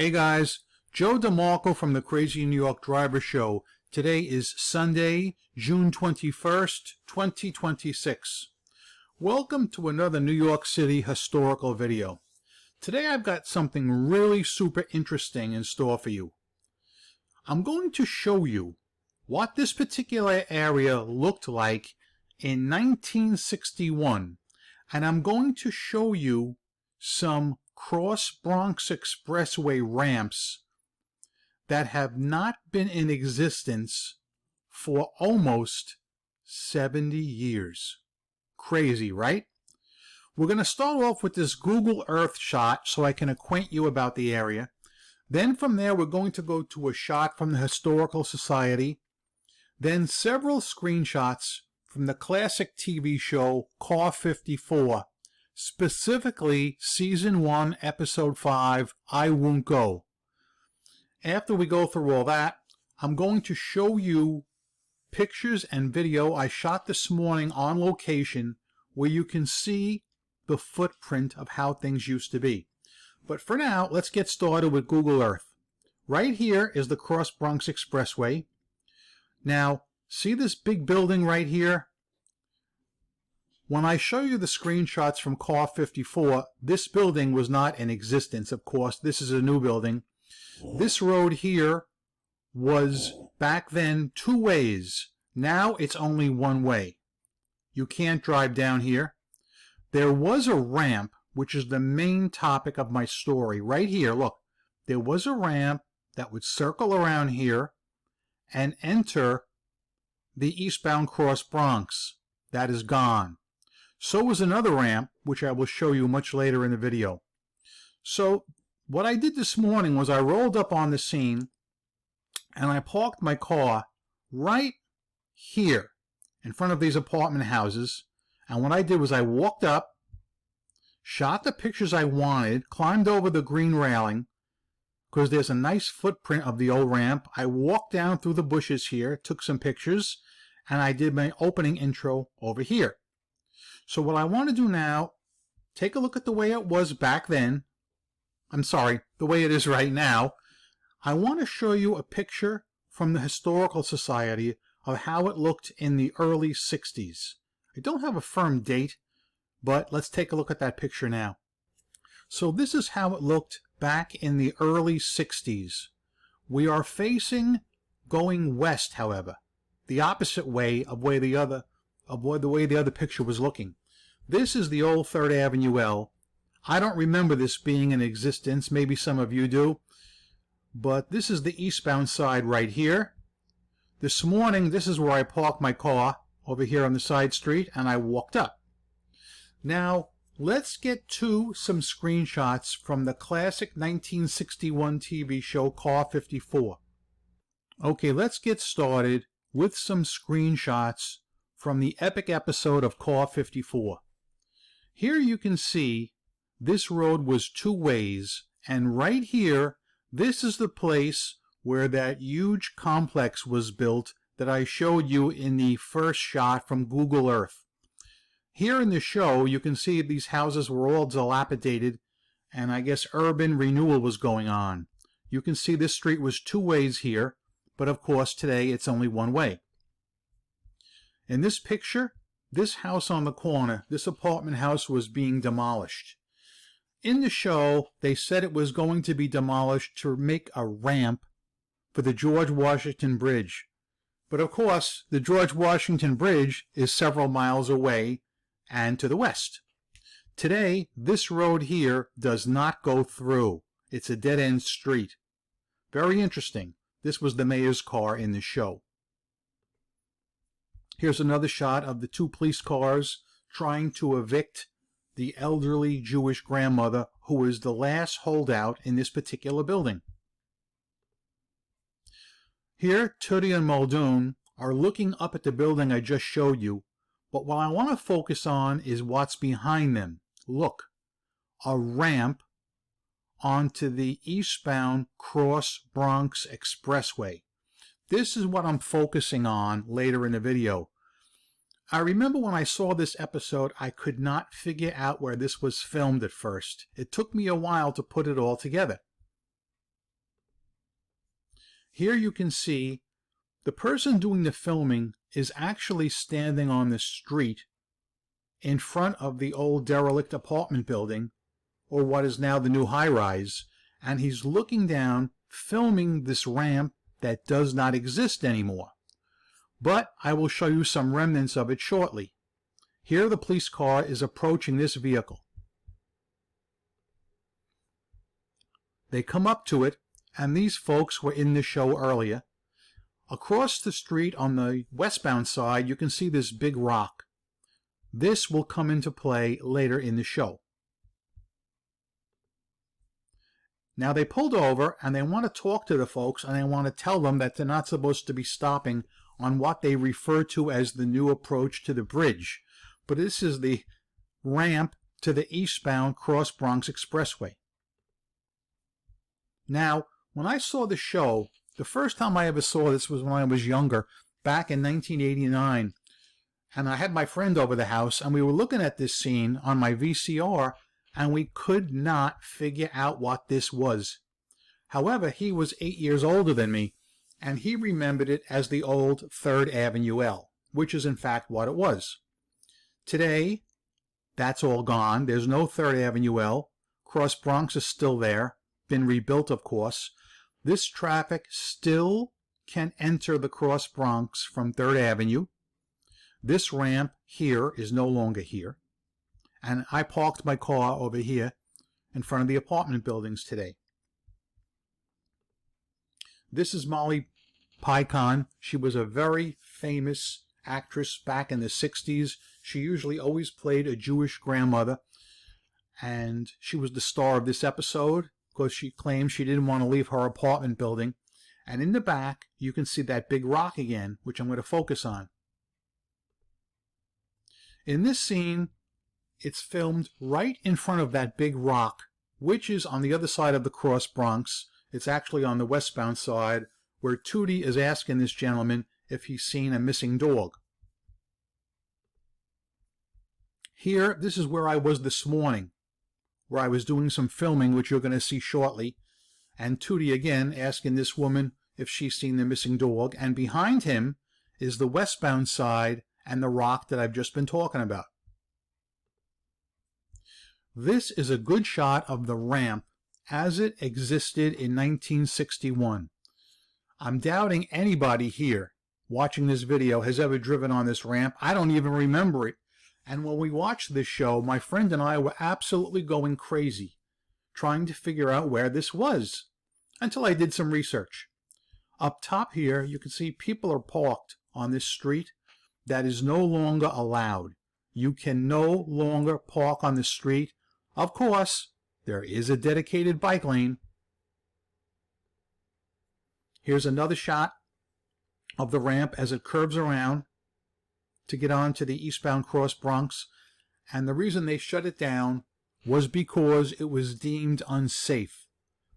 Hey guys, Joe DeMarco from the Crazy New York Driver Show. Today is Sunday, June 21st, 2026. Welcome to another New York City historical video. Today I've got something really super interesting in store for you. I'm going to show you what this particular area looked like in 1961, and I'm going to show you some cross Bronx Expressway ramps that have not been in existence for almost 70 years. Crazy, right? We're going to start off with this Google Earth shot so I can acquaint you about the area. Then from there we're going to go to a shot from the Historical Society. Then several screenshots from the classic TV show Car 54. Specifically, Season 1, Episode 5, I Won't Go. After we go through all that, I'm going to show you pictures and video I shot this morning on location where you can see the footprint of how things used to be. But for now, let's get started with Google Earth. Right here is the Cross Bronx Expressway. Now, see this big building right here? When I show you the screenshots from Car 54, this building was not in existence, of course. This is a new building. This road here was back then two ways. Now it's only one way. You can't drive down here. There was a ramp, which is the main topic of my story. Right here, look. There was a ramp that would circle around here and enter the eastbound Cross Bronx. That is gone. So was another ramp, which I will show you much later in the video. So what I did this morning was I rolled up on the scene and I parked my car right here in front of these apartment houses. And what I did was I walked up, shot the pictures I wanted, climbed over the green railing because there's a nice footprint of the old ramp. I walked down through the bushes here, took some pictures, and I did my opening intro over here. So what I want to do now, take a look at the way it was back then. I'm sorry, the way it is right now. I want to show you a picture from the Historical Society of how it looked in the early 60s. I don't have a firm date, but let's take a look at that picture now. So this is how it looked back in the early 60s. We are facing going west, however, the opposite way of where the other picture was looking. This is the old 3rd Avenue L. I don't remember this being in existence. Maybe some of you do. But this is the eastbound side right here. This morning, this is where I parked my car over here on the side street, and I walked up. Now, let's get to some screenshots from the classic 1961 TV show Car 54. Okay, let's get started with some screenshots from the epic episode of Car 54. Here you can see this road was two ways, and right here, this is the place where that huge complex was built that I showed you in the first shot from Google Earth. Here in the show, you can see these houses were all dilapidated, and I guess urban renewal was going on. You can see this street was two ways here, but of course today it's only one way. In this picture, this house on the corner, this apartment house was being demolished. In the show, they said it was going to be demolished to make a ramp for the George Washington Bridge. But of course, the George Washington Bridge is several miles away and to the west. Today, this road here does not go through. It's a dead-end street. Very interesting. This was the mayor's car in the show. Here's another shot of the two police cars trying to evict the elderly Jewish grandmother who is the last holdout in this particular building. Here, Tootie and Muldoon are looking up at the building I just showed you, but what I want to focus on is what's behind them. Look, a ramp onto the eastbound Cross Bronx Expressway. This is what I'm focusing on later in the video. I remember when I saw this episode, I could not figure out where this was filmed at first. It took me a while to put it all together. Here you can see the person doing the filming is actually standing on the street in front of the old derelict apartment building, or what is now the new high-rise, and he's looking down, filming this ramp that does not exist anymore. But I will show you some remnants of it shortly. Here the police car is approaching this vehicle. They come up to it, and these folks were in the show earlier. Across the street on the westbound side, you can see this big rock. This will come into play later in the show. Now they pulled over and they want to talk to the folks, and they want to tell them that they're not supposed to be stopping on what they refer to as the new approach to the bridge. But this is the ramp to the eastbound Cross Bronx Expressway. Now, when I saw the show, the first time I ever saw this was when I was younger, back in 1989. And I had my friend over the house, and we were looking at this scene on my VCR, and we could not figure out what this was. However, he was 8 years older than me, and he remembered it as the old 3rd Avenue L, which is in fact what it was. Today, that's all gone. There's no 3rd Avenue L. Cross Bronx is still there, been rebuilt of course. This traffic still can enter the Cross Bronx from 3rd Avenue. This ramp here is no longer here. And I parked my car over here in front of the apartment buildings today. This is Molly Picon. She was a very famous actress back in the 60s. She usually always played a Jewish grandmother. And she was the star of this episode because she claimed she didn't want to leave her apartment building. And in the back, you can see that big rock again, which I'm going to focus on. In this scene, it's filmed right in front of that big rock, which is on the other side of the Cross Bronx. It's actually on the westbound side, where Tootie is asking this gentleman if he's seen a missing dog. Here, this is where I was this morning, where I was doing some filming, which you're going to see shortly. And Tootie again asking this woman if she's seen the missing dog. And behind him is the westbound side and the rock that I've just been talking about. This is a good shot of the ramp as it existed in 1961. I'm doubting anybody here watching this video has ever driven on this ramp. I don't even remember it. And when we watched this show, my friend and I were absolutely going crazy trying to figure out where this was until I did some research. Up top here, you can see people are parked on this street. That is no longer allowed. You can no longer park on the street. Of course, there is a dedicated bike lane. Here's another shot of the ramp as it curves around to get on to the eastbound Cross Bronx. And the reason they shut it down was because it was deemed unsafe.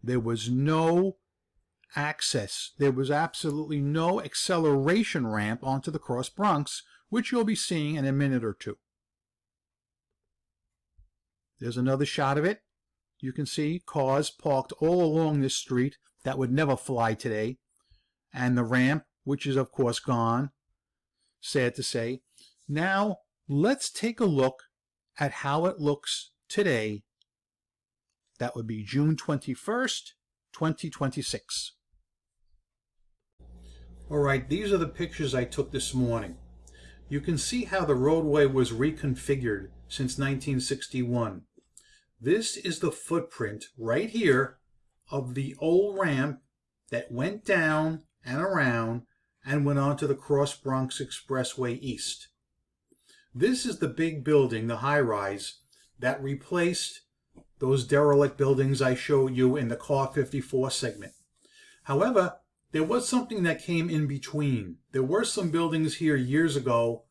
There was no access. There was absolutely no acceleration ramp onto the Cross Bronx, which you'll be seeing in a minute or two. There's another shot of it. You can see cars parked all along this street that would never fly today. And the ramp, which is of course gone. Sad to say. Now, let's take a look at how it looks today. That would be June 21st, 2026. All right, these are the pictures I took this morning. You can see how the roadway was reconfigured since 1961. This is the footprint right here of the old ramp that went down and around and went on to the Cross Bronx Expressway East. This is the big building, the high-rise, that replaced those derelict buildings I showed you in the Car 54 segment. However, there was something that came in between. There were some buildings here years ago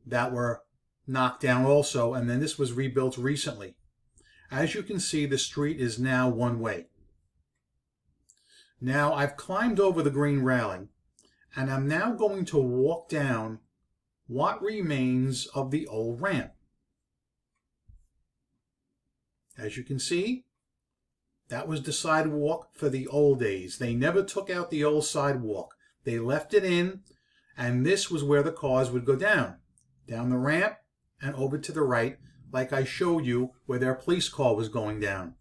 that were knocked down also, and then this was rebuilt recently. As you can see, the street is now one way. Now, I've climbed over the green railing, and I'm now going to walk down what remains of the old ramp. As you can see, That was the sidewalk for the old days. They never took out the old sidewalk. They left it in, and this was where the cars would go down the ramp and over to the right, like I showed you where their police car was going down.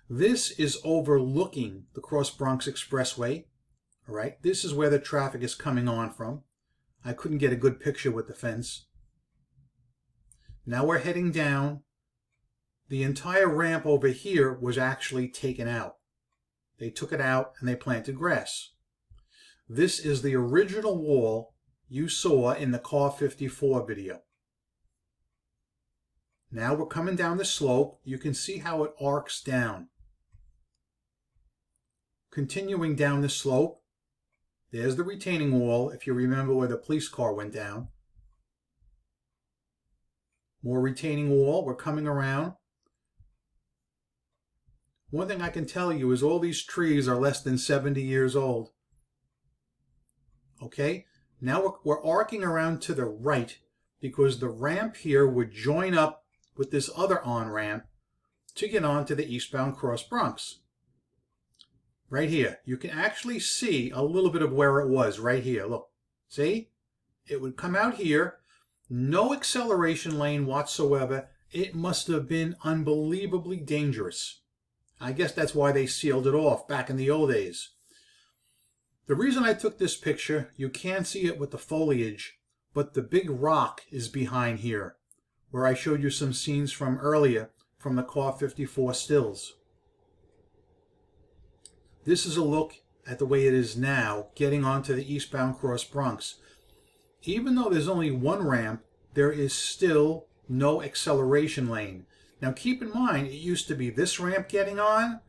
This is overlooking the Cross Bronx Expressway. All right, this is where the traffic is coming on from. I couldn't get a good picture with the fence. Now we're heading down. The entire ramp over here was actually taken out. They took it out and they planted grass. This is the original wall you saw in the Car 54 video. Now we're coming down the slope. You can see how it arcs down. Continuing down the slope, there's the retaining wall, if you remember where the police car went down. More retaining wall. We're coming around. One thing I can tell you is all these trees are less than 70 years old. Okay, now we're arcing around to the right because the ramp here would join up with this other on-ramp to get onto the eastbound Cross Bronx. Right here, you can actually see a little bit of where it was right here. Look, see? It would come out here, no acceleration lane whatsoever. It must have been unbelievably dangerous. I guess that's why they sealed it off back in the old days. The reason I took this picture, you can't see it with the foliage, but the big rock is behind here, where I showed you some scenes from earlier from the Car 54 stills. This is a look at the way it is now, getting onto the eastbound Cross Bronx. Even though there's only one ramp, there is still no acceleration lane. Now keep in mind, it used to be this ramp getting on,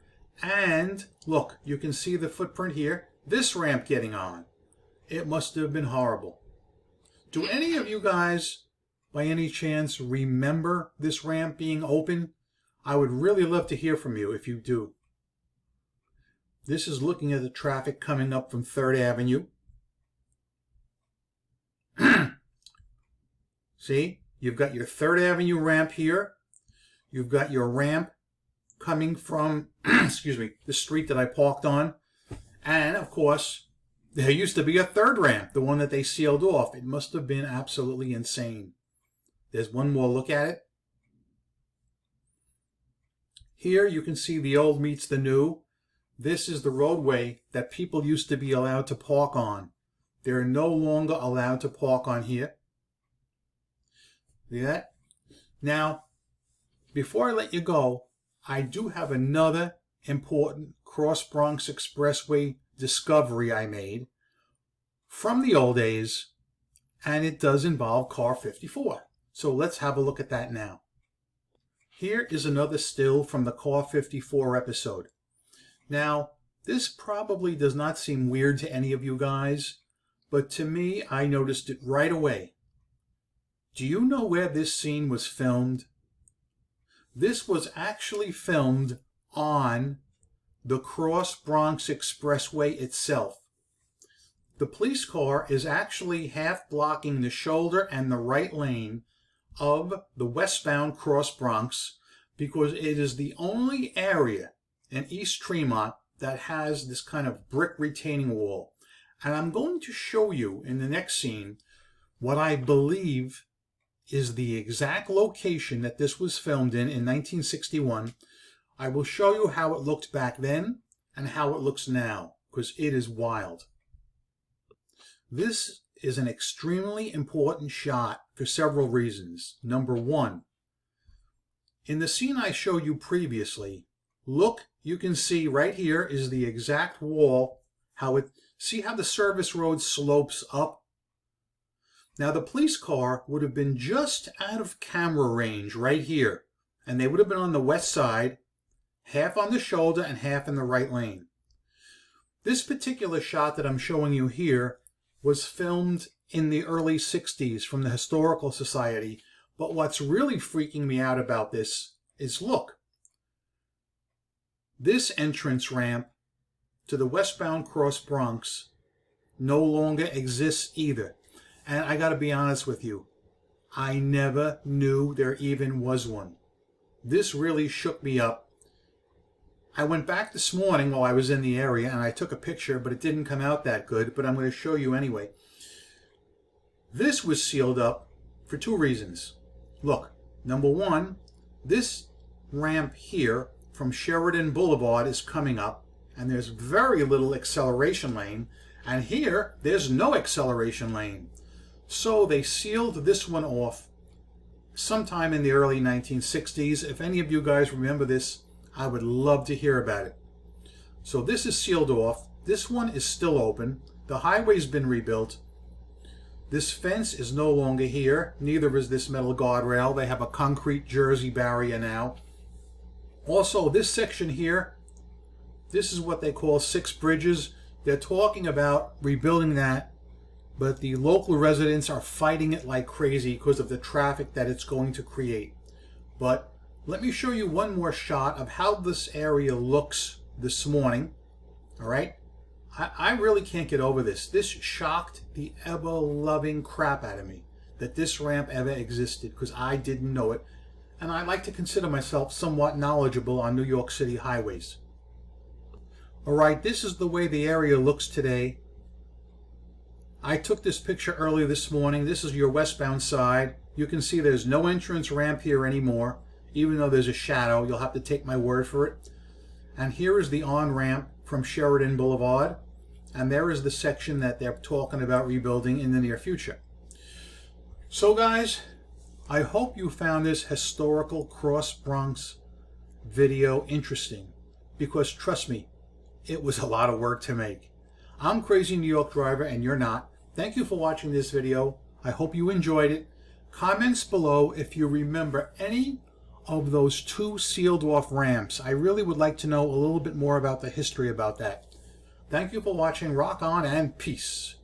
and look, you can see the footprint here, this ramp getting on. It must have been horrible. Do any of you guys, by any chance, remember this ramp being open? I would really love to hear from you if you do. This is looking at the traffic coming up from 3rd Avenue. See, you've got your 3rd Avenue ramp here. You've got your ramp coming from, excuse me, the street that I parked on. And, of course, there used to be a 3rd ramp, the one that they sealed off. It must have been absolutely insane. There's one more look at it. Here you can see the old meets the new. This is the roadway that people used to be allowed to park on. They're no longer allowed to park on here. See that? Now, before I let you go, I do have another important Cross Bronx Expressway discovery I made from the old days, and it does involve Car 54. So let's have a look at that now. Here is another still from the Car 54 episode. Now, this probably does not seem weird to any of you guys, but to me, I noticed it right away. Do you know where this scene was filmed? This was actually filmed on the Cross Bronx Expressway itself. The police car is actually half blocking the shoulder and the right lane of the westbound Cross Bronx because it is the only area in East Tremont that has this kind of brick retaining wall. And I'm going to show you in the next scene what I believe is the exact location that this was filmed in 1961. I will show you how it looked back then and how it looks now, because it is wild. This is an extremely important shot for several reasons. Number one, in the scene I showed you previously, look, you can see right here is the exact wall, see how the service road slopes up? Now the police car would have been just out of camera range right here, and they would have been on the west side, half on the shoulder and half in the right lane. This particular shot that I'm showing you here was filmed in the early 60s from the Historical Society, but what's really freaking me out about this is look. This entrance ramp to the westbound Cross Bronx no longer exists either. And I got to be honest with you, I never knew there even was one. This really shook me up I went back this morning while I was in the area and I took a picture, but it didn't come out that good, but I'm going to show you anyway. This was sealed up for two reasons. Look, number one, this ramp here from Sheridan Boulevard is coming up, and there's very little acceleration lane, and here there's no acceleration lane. So they sealed this one off sometime in the early 1960s. If any of you guys remember this, I would love to hear about it. So this is sealed off. This one is still open. The highway's been rebuilt. This fence is no longer here. Neither is this metal guardrail. They have a concrete jersey barrier now. Also, this section here, this is what they call 6 bridges. They're talking about rebuilding that, but the local residents are fighting it like crazy because of the traffic that it's going to create. But let me show you one more shot of how this area looks this morning. All right? I really can't get over this. This shocked the ever-loving crap out of me that this ramp ever existed, because I didn't know it. And I like to consider myself somewhat knowledgeable on New York City highways. All right, this is the way the area looks today. I took this picture earlier this morning. This is your westbound side. You can see there's no entrance ramp here anymore. Even though there's a shadow, you'll have to take my word for it. And here is the on-ramp from Sheridan Boulevard. And there is the section that they're talking about rebuilding in the near future. So guys, I hope you found this historical Cross Bronx video interesting, because trust me, it was a lot of work to make. I'm Crazy New York Driver and you're not. Thank you for watching this video. I hope you enjoyed it. Comments below if you remember any of those 2 sealed off ramps. I really would like to know a little bit more about the history about that. Thank you for watching. Rock on and peace.